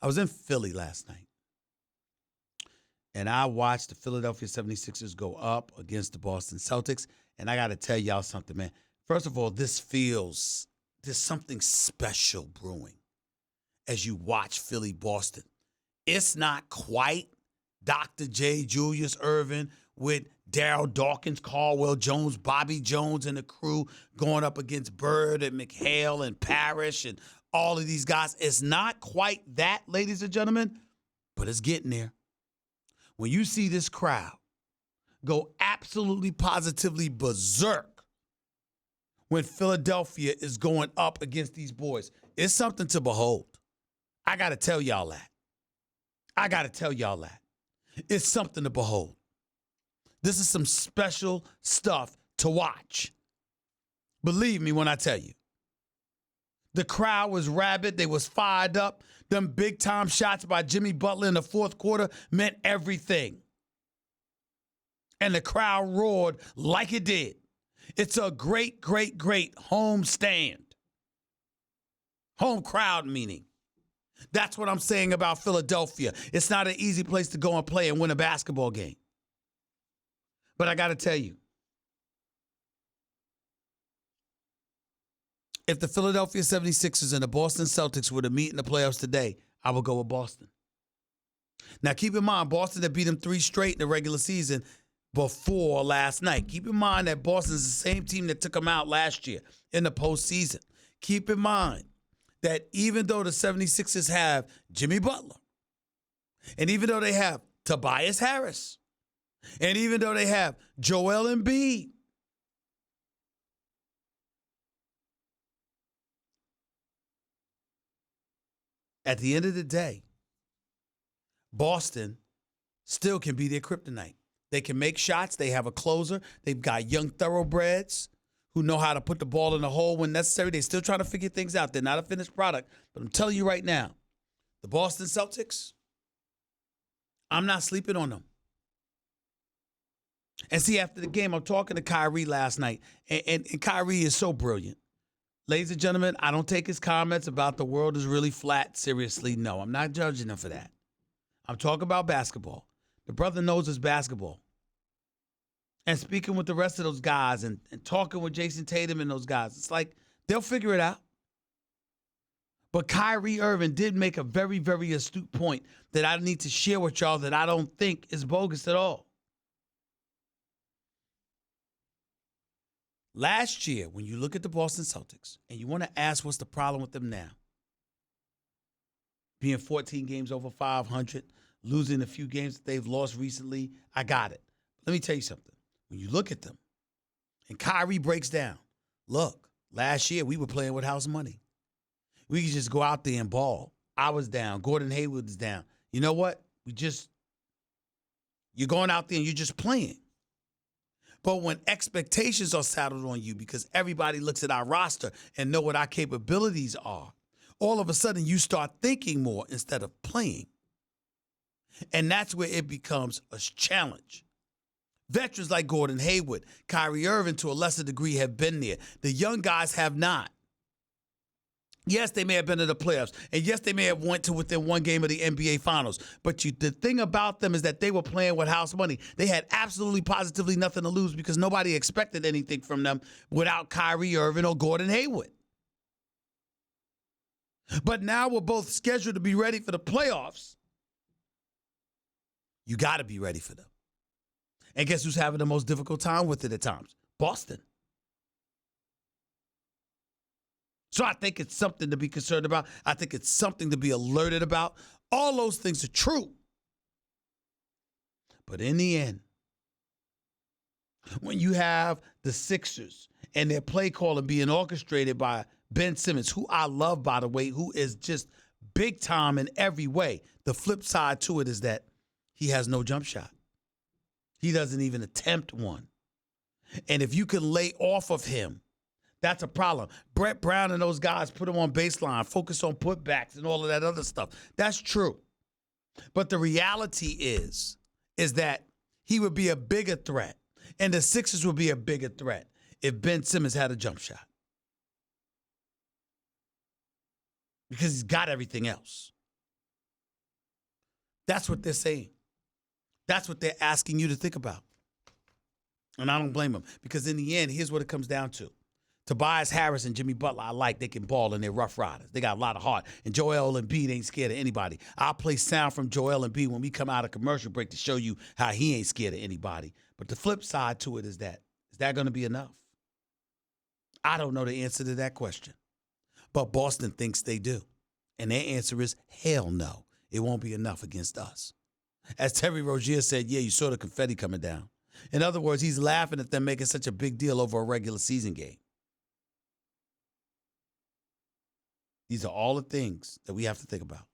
I was in Philly last night, and I watched the Philadelphia 76ers go up against the Boston Celtics, and I got to tell y'all something, man. First of all, there's something special brewing as you watch Philly-Boston. It's not quite Dr. J. Julius Irvin with Darryl Dawkins, Caldwell Jones, Bobby Jones, and the crew going up against Bird and McHale and Parrish and all of these guys. It's not quite that, ladies and gentlemen, but it's getting there. When you see this crowd go absolutely positively berserk when Philadelphia is going up against these boys, it's something to behold. I got to tell y'all that. It's something to behold. This is some special stuff to watch. Believe me when I tell you. The crowd was rabid. They was fired up. Them big-time shots by Jimmy Butler in the fourth quarter meant everything. And the crowd roared like it did. It's a great, great, great home stand. Home crowd meaning. That's what I'm saying about Philadelphia. It's not an easy place to go and play and win a basketball game. But I got to tell you, if the Philadelphia 76ers and the Boston Celtics were to meet in the playoffs today, I would go with Boston. Now, keep in mind, Boston had beat them 3 straight in the regular season before last night. Keep in mind that Boston's the same team that took them out last year in the postseason. Keep in mind that even though the 76ers have Jimmy Butler, and even though they have Tobias Harris, and even though they have Joel Embiid, at the end of the day, Boston still can be their kryptonite. They can make shots. They have a closer. They've got young thoroughbreds who know how to put the ball in the hole when necessary. They're still trying to figure things out. They're not a finished product. But I'm telling you right now, the Boston Celtics, I'm not sleeping on them. And see, after the game, I'm talking to Kyrie last night, and Kyrie is so brilliant. Ladies and gentlemen, I don't take his comments about the world is really flat seriously. No, I'm not judging him for that. I'm talking about basketball. The brother knows his basketball. And speaking with the rest of those guys and talking with Jason Tatum and those guys, it's like they'll figure it out. But Kyrie Irving did make a very, very astute point that I need to share with y'all that I don't think is bogus at all. Last year, when you look at the Boston Celtics and you want to ask what's the problem with them now, being 14 games over 500, losing a few games that they've lost recently, I got it. Let me tell you something. When you look at them, and Kyrie breaks down, look, last year we were playing with house money. We could just go out there and ball. I was down. Gordon Hayward is down. You know what? You're going out there and you're just playing. But when expectations are saddled on you because everybody looks at our roster and know what our capabilities are, all of a sudden you start thinking more instead of playing. And that's where it becomes a challenge. Veterans like Gordon Hayward, Kyrie Irving to a lesser degree have been there. The young guys have not. Yes, they may have been in the playoffs, and yes, they may have went to within one game of the NBA Finals. But the thing about them is that they were playing with house money. They had absolutely positively nothing to lose because nobody expected anything from them without Kyrie Irving or Gordon Hayward. But now we're both scheduled to be ready for the playoffs. You got to be ready for them. And guess who's having the most difficult time with it at times? Boston. So I think it's something to be concerned about. I think it's something to be alerted about. All those things are true. But in the end, when you have the Sixers and their play calling being orchestrated by Ben Simmons, who I love, by the way, who is just big time in every way, the flip side to it is that he has no jump shot. He doesn't even attempt one. And if you can lay off of him, that's a problem. Brett Brown and those guys put him on baseline, focus on putbacks and all of that other stuff. That's true. But the reality is that he would be a bigger threat, and the Sixers would be a bigger threat if Ben Simmons had a jump shot. Because he's got everything else. That's what they're saying. That's what they're asking you to think about. And I don't blame them, because in the end, here's what it comes down to. Tobias Harris and Jimmy Butler, I like. They can ball and they're rough riders. They got a lot of heart. And Joel Embiid ain't scared of anybody. I'll play sound from Joel Embiid when we come out of commercial break to show you how he ain't scared of anybody. But the flip side to it is that going to be enough? I don't know the answer to that question. But Boston thinks they do. And their answer is hell no. It won't be enough against us. As Terry Rozier said, yeah, you saw the confetti coming down. In other words, he's laughing at them making such a big deal over a regular season game. These are all the things that we have to think about.